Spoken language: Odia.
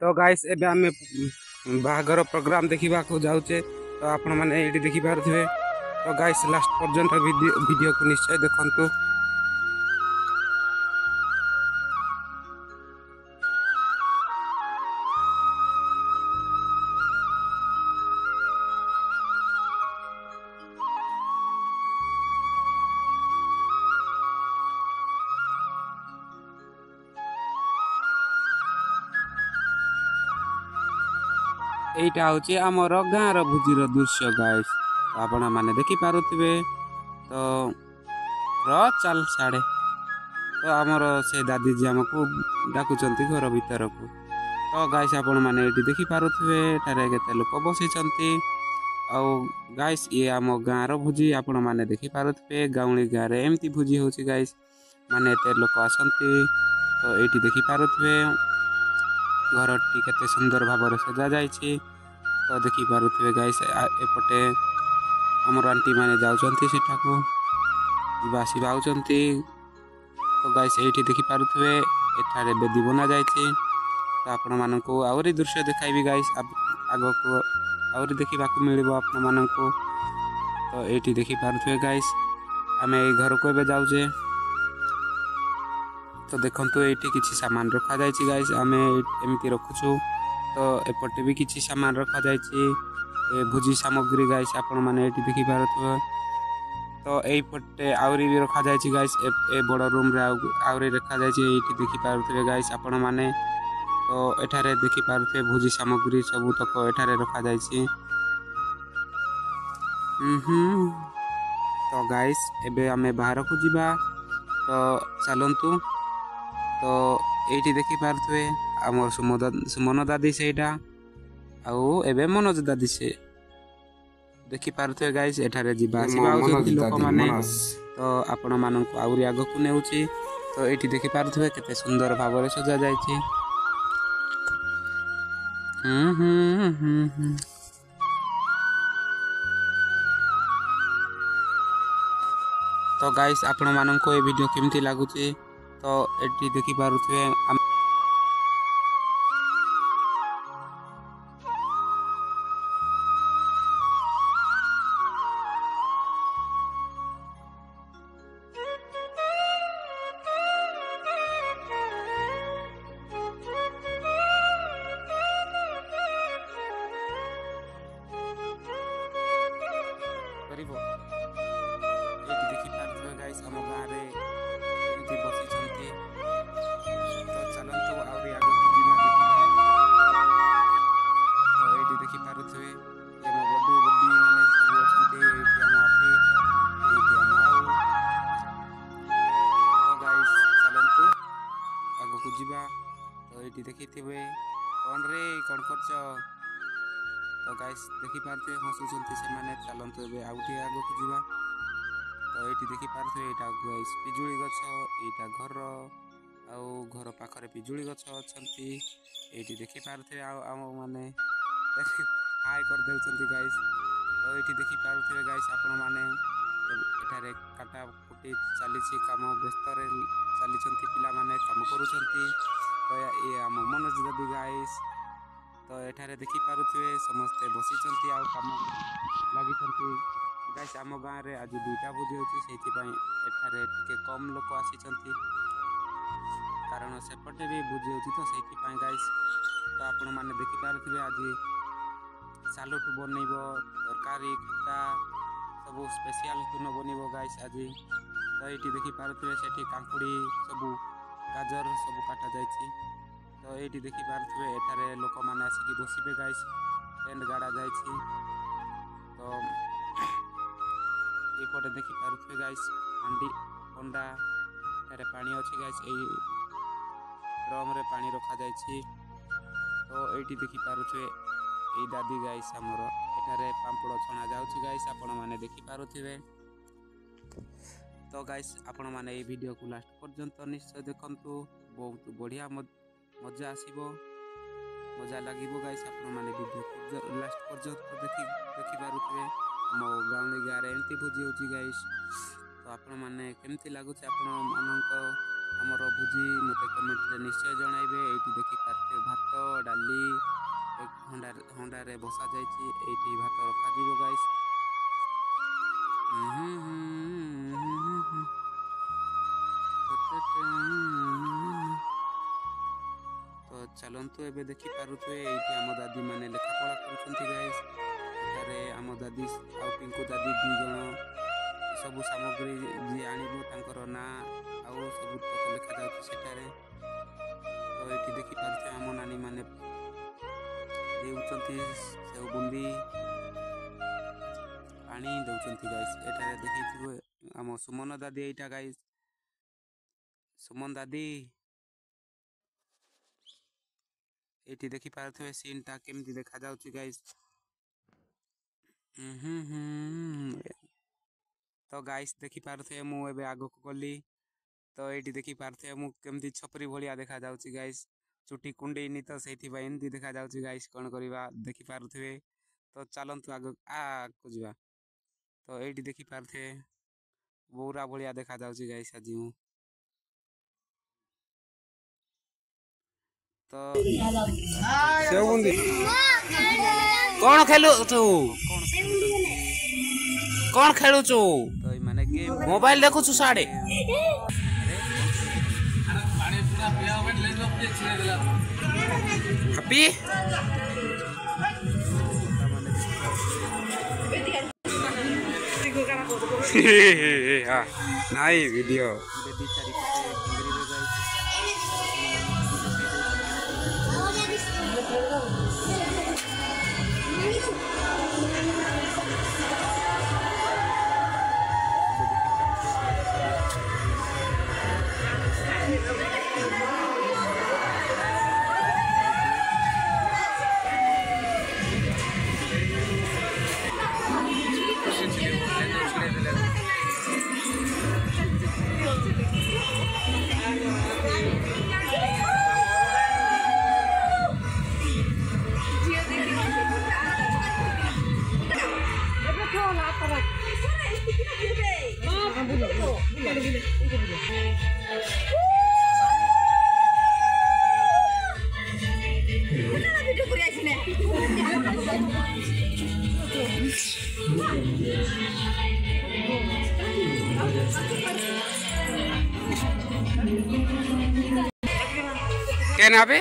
तो गाइस एबे आमे बाहागर प्रोग्राम देखा जाऊे तो आपण मैंने ये देखिपे। तो गाइस लास्ट पर्यंत वीडियो को निश्चय देखंतु। এইটা হচ্ছে আমার গাঁর ভোজির দৃশ্য গাইস, আপন মানে দেখিপারে। তো চাল সাড়ে তো আমার সে দাদি যে আমাকে ডাকুଛନ୍ତି ঘর ভিতরକୁ। তো গাইস ଆପଣ ମାନେ ଏଠି ଦେଖିପାରୁଥିବେ ଏଠାରେ କେତେ ଲୋକ ବସିଛନ୍ତି। ଆଉ ଗାଇସ୍ ଇଏ ଆମ ଗାଁର ଭୋଜି ଆପଣ ମାନେ ଦେଖିପାରୁଥିବେ। ଗାଉଁଲି ଗାଁରେ ଏମିତି ଭୋଜି ହେଉଛି ଗାଇସ୍, ମାନେ ଏତେ ଲୋକ ଆସନ୍ତି। ତ ଏଇଠି ଦେଖିପାରୁଥିବେ ଘରଟି କେତେ ସୁନ୍ଦର ଭାବରେ ସଜା ଯାଇଛି। ତ ଦେଖିପାରୁଥିବେ ଗାଇସ୍ ଏପଟେ ଆମର ଆଣ୍ଟି ମାନେ ଯାଉଛନ୍ତି ସେଠାକୁ, ଯିବା ଆସିବା ହେଉଛନ୍ତି। ତ ଗାଇସ୍ ଏଇଠି ଦେଖିପାରୁଥିବେ ଏଠାରେ ବେଦି ବନା ଯାଇଛି। ତ ଆପଣମାନଙ୍କୁ ଆହୁରି ଦୃଶ୍ୟ ଦେଖାଇବି ଗାଇସ୍, ଆଗକୁ ଆହୁରି ଦେଖିବାକୁ ମିଳିବ ଆପଣମାନଙ୍କୁ। ତ ଏଇଠି ଦେଖିପାରୁଥିବେ ଗାଇସ୍ ଆମେ ଏଇ ଘରକୁ ଏବେ ଯାଉଛେ। ତ ଦେଖନ୍ତୁ ଏଇଠି କିଛି ସାମାନ ରଖାଯାଇଛି ଗାଇସ୍, ଆମେ ଏମିତି ରଖୁଛୁ। ତ ଏପଟେ ବି କିଛି ସାମାନ ରଖାଯାଇଛି ଭୋଜି ସାମଗ୍ରୀ ଗାଇସ୍, ଆପଣ ମାନେ ଏଇଠି ଦେଖିପାରୁଥିବେ। ତ এইপଟେ ଆହୁରି ବି ରଖାଯାଇଛି ଗାଇସ୍, ଏ ବଡ଼ ରୁମ୍ରେ ଆହୁରି ରଖାଯାଇଛି। ଏଇଠି ଦେଖିପାରୁଥିବେ ଗାଇସ୍ ଆପଣ ମାନେ। ତ ଏଠାରେ ଦେଖିପାରୁଥିବେ ଭୋଜି ସାମଗ୍ରୀ ସବୁତକ ଏଠାରେ ରଖାଯାଇଛି। ତ ଗାଇସ୍ ଏବେ ଆମେ ବାହାରକୁ ଯିବା, ତ ଚାଲନ୍ତୁ। ତ ଏଇଠି ଦେଖିପାରୁଥିବେ ଆମର ସୁମନ ଦାଦି ସେଇଟା, ଆଉ ଏବେ ମନୋଜ ଦାଦି ସେ ଦେଖିପାରୁଥିବେ ଗାଇସ୍ ଏଠାରେ ଯିବା ଆସିବା ହେଉଛନ୍ତି ଲୋକମାନେ। ତ ଆପଣମାନଙ୍କୁ ଆହୁରି ଆଗକୁ ନେଉଛି। ତ ଏଇଠି ଦେଖିପାରୁଥିବେ କେତେ ସୁନ୍ଦର ଭାବରେ ସଜା ଯାଇଛି। ତ ଗାଇସ୍ ଆପଣମାନଙ୍କୁ ଏ ଭିଡ଼ିଓ କେମିତି ଲାଗୁଛି? ତ ଏଠି ଦେଖିପାରୁଥିବେ ଏଇଠି ଦେଖିପାରୁଥିବେ ଗାଇସ୍ ଆମ ଗାଁରେ ଏମିତି ବସିଛନ୍ତି। ତ ଚାଲନ୍ତୁ ଆହୁରି ଆଗକୁ ଯିବା ଦେଖିବା। ତ ଏଇଠି ଦେଖିପାରୁଥିବେ ଆମ ବଡୁ ବଡି ମାନେ ସବୁ ଅଛନ୍ତି। ଏଇଠି ଆମ ଆପି, ଏଇଠି ଆମ ଆଉ। ତ ଗାଇସ୍ ଚାଲନ୍ତୁ ଆଗକୁ ଯିବା। ତ ଏଇଠି ଦେଖିଥିବେ କ'ଣ ରେ କ'ଣ କରୁଛ? ତ ଗାଇସ୍ ଦେଖିପାରୁଥିବେ ହସୁଛନ୍ତି ସେମାନେ। ଚାଲନ୍ତୁ ଏବେ ଆଉ ଟିକେ ଆଗକୁ ଯିବା। ତ ଏଇଠି ଦେଖିପାରୁଥିବେ ଏଇଟା ଗାଇସ୍ ପିଜୁଳି ଗଛ, ଏଇଟା ଘର, ଆଉ ଘର ପାଖରେ ପିଜୁଳି ଗଛ ଅଛନ୍ତି। ଏଇଠି ଦେଖିପାରୁଥିବେ ଆଉ ଆମ ମାନେ ହାଇ କରିଦେଉଛନ୍ତି ଗାଇସ୍। ତ ଏଇଠି ଦେଖିପାରୁଥିବେ ଗାଇସ୍ ଆପଣମାନେ ଏଠାରେ କାଟା କୁଟି ଚାଲିଛି, କାମ ବ୍ୟସ୍ତରେ ଚାଲିଛନ୍ତି ପିଲାମାନେ, କାମ କରୁଛନ୍ତି। ତ ଇଏ ଆମ ମନୋଜ ଦାଦି ଗାଇସ୍। ତ ଏଠାରେ ଦେଖିପାରୁଥିବେ ସମସ୍ତେ ବସିଛନ୍ତି ଆଉ କାମ ଲାଗିଛନ୍ତି ଗାଇସ୍। ଆମ ଗାଁରେ ଆଜି 2ଟା ଭୋଜି ହେଉଛି, ସେଇଥିପାଇଁ ଏଠାରେ ଟିକେ କମ୍ ଲୋକ ଆସିଛନ୍ତି, କାରଣ ସେପଟେ ବି ଭୋଜି ହେଉଛି ତ ସେଇଥିପାଇଁ ଗାଇସ୍। ତ ଆପଣମାନେ ଦେଖିପାରୁଥିବେ ଆଜି ସାଲୁଟ ବନେଇବ, ତରକାରୀ ଖଟା ସବୁ ସ୍ପେଶିଆଲ ତୁନ ବନିବ ଗାଇସ୍ ଆଜି। ତ ଏଇଠି ଦେଖିପାରୁଥିବେ ସେଠି କାଙ୍କୁଡ଼ି ସବୁ ଗାଜର ସବୁ କାଟାଯାଇଛି। ତ ଏଇଠି ଦେଖିପାରୁଥିବେ ଏଠାରେ ଲୋକମାନେ ଆସିକି ବସିବେ ଗାଇସ୍, ଟେଣ୍ଟ ଗାଡ଼ା ଯାଇଛି। ତ ଏଇପଟେ ଦେଖିପାରୁଥିବେ ଗାଇସ୍ ହାଣ୍ଡି କଣ୍ଡା, ଏଠାରେ ପାଣି ଅଛି ଗାଇସ୍, ଏଇ ଡ୍ରମରେ ପାଣି ରଖାଯାଇଛି। ତ ଏଇଠି ଦେଖିପାରୁଥିବେ ଏଇ ଦାଦି ଗାଇସ୍ ଆମର ଏଠାରେ ପାମ୍ପଡ଼ ଛଣା ଯାଉଛି ଗାଇସ୍, ଆପଣମାନେ ଦେଖିପାରୁଥିବେ। ତ ଗାଇସ୍ ଆପଣମାନେ ଏଇ ଭିଡ଼ିଓକୁ ଲାଷ୍ଟ ପର୍ଯ୍ୟନ୍ତ ନିଶ୍ଚୟ ଦେଖନ୍ତୁ, ବହୁତ ବଢ଼ିଆ ମଜା ଆସିବ, ମଜା ଲାଗିବ ଗାଇସ୍। ଆପଣମାନେ ଭିଡ଼ିଓକୁ ଲାଷ୍ଟ ପର୍ଯ୍ୟନ୍ତ ଦେଖିପାରୁଥିବେ। ଆମ ଗାଉଁଲି ଗାଁରେ ଏମିତି ଭୋଜି ହେଉଛି ଗାଇସ୍। ତ ଆପଣମାନେ କେମିତି ଲାଗୁଛି ଆପଣମାନଙ୍କ ଆମର ଭୋଜି ମୋତେ କମେଣ୍ଟରେ ନିଶ୍ଚୟ ଜଣାଇବେ। ଏଇଠି ଦେଖିପାରୁଥିବେ ଭାତ, ଡାଲି, ହଣ୍ଡାରେ ବସା ଯାଇଛି। ଏଇଠି ଭାତ ରଖାଯିବ ଗାଇସ୍। ତ ଚାଲନ୍ତୁ ଏବେ ଦେଖିପାରୁଥିବେ ଏଇଠି ଆମ ଦାଦି ମାନେ ଲେଖାପଢ଼ା କରୁଛନ୍ତି ଗାଇସ୍। ଏଠାରେ ଆମ ଦାଦି ଆଉ ପିଙ୍କୁ ଦାଦି 2 ଜଣ ସବୁ ସାମଗ୍ରୀ ଯିଏ ଆଣିବ ତାଙ୍କର ନାଁ ଆଉ ସବୁ ତକ ଲେଖାଯାଉଛି ସେଠାରେ। ତ ଏଇଠି ଦେଖିପାରୁଥିବେ ଆମ ନାନୀ ମାନେ ଦେଉଛନ୍ତି ସେଉ ବୁନ୍ଦି ପାଣି ଦେଉଛନ୍ତି ଗାଇସ୍। ଏଠାରେ ଦେଖିଥିବେ ଆମ ସୁମନ ଦାଦି ଏଇଟା ଗାଇସ୍। ସୁମନ ଦାଦି ଏଇଠି ଦେଖିପାରୁଥିବେ ସିନ୍ଟା କେମିତି ଦେଖାଯାଉଛି ଗାଇସ୍। ତ ଗାଇସ୍ ଦେଖିପାରୁଥିବେ ମୁଁ ଏବେ ଆଗକୁ ଗଲି। ତ ଏଇଠି ଦେଖିପାରୁଥିବେ ମୁଁ କେମିତି ଛପରି ଭଳିଆ ଦେଖାଯାଉଛି ଗାଇସ୍। ଚୁଟି କୁଣ୍ଡେଇନି ତ ସେଇଥିପାଇଁ ଏମିତି ଦେଖାଯାଉଛି ଗାଇସ୍। କ'ଣ କରିବା ଦେଖିପାରୁଥିବେ। ତ ଚାଲନ୍ତୁ ଆଗକୁ ଯିବା। ତ ଏଇଠି ଦେଖିପାରୁଥିବେ ବୌରା ଭଳିଆ ଦେଖାଯାଉଛି ଗାଇସ୍ ଆଜି ମୁଁ। ତ ସେଉ ବୁନ୍ଦି କ'ଣ ଖେଳୁଛୁ? କ'ଣ ଖେଳୁଛୁ? ତ ଏମାନେ ଗେମ୍ ମୋବାଇଲ ଦେଖୁଛୁ ସାଡେ? ହାପି ନାଇଁ ଭିଡ଼ିଓ কেন হবে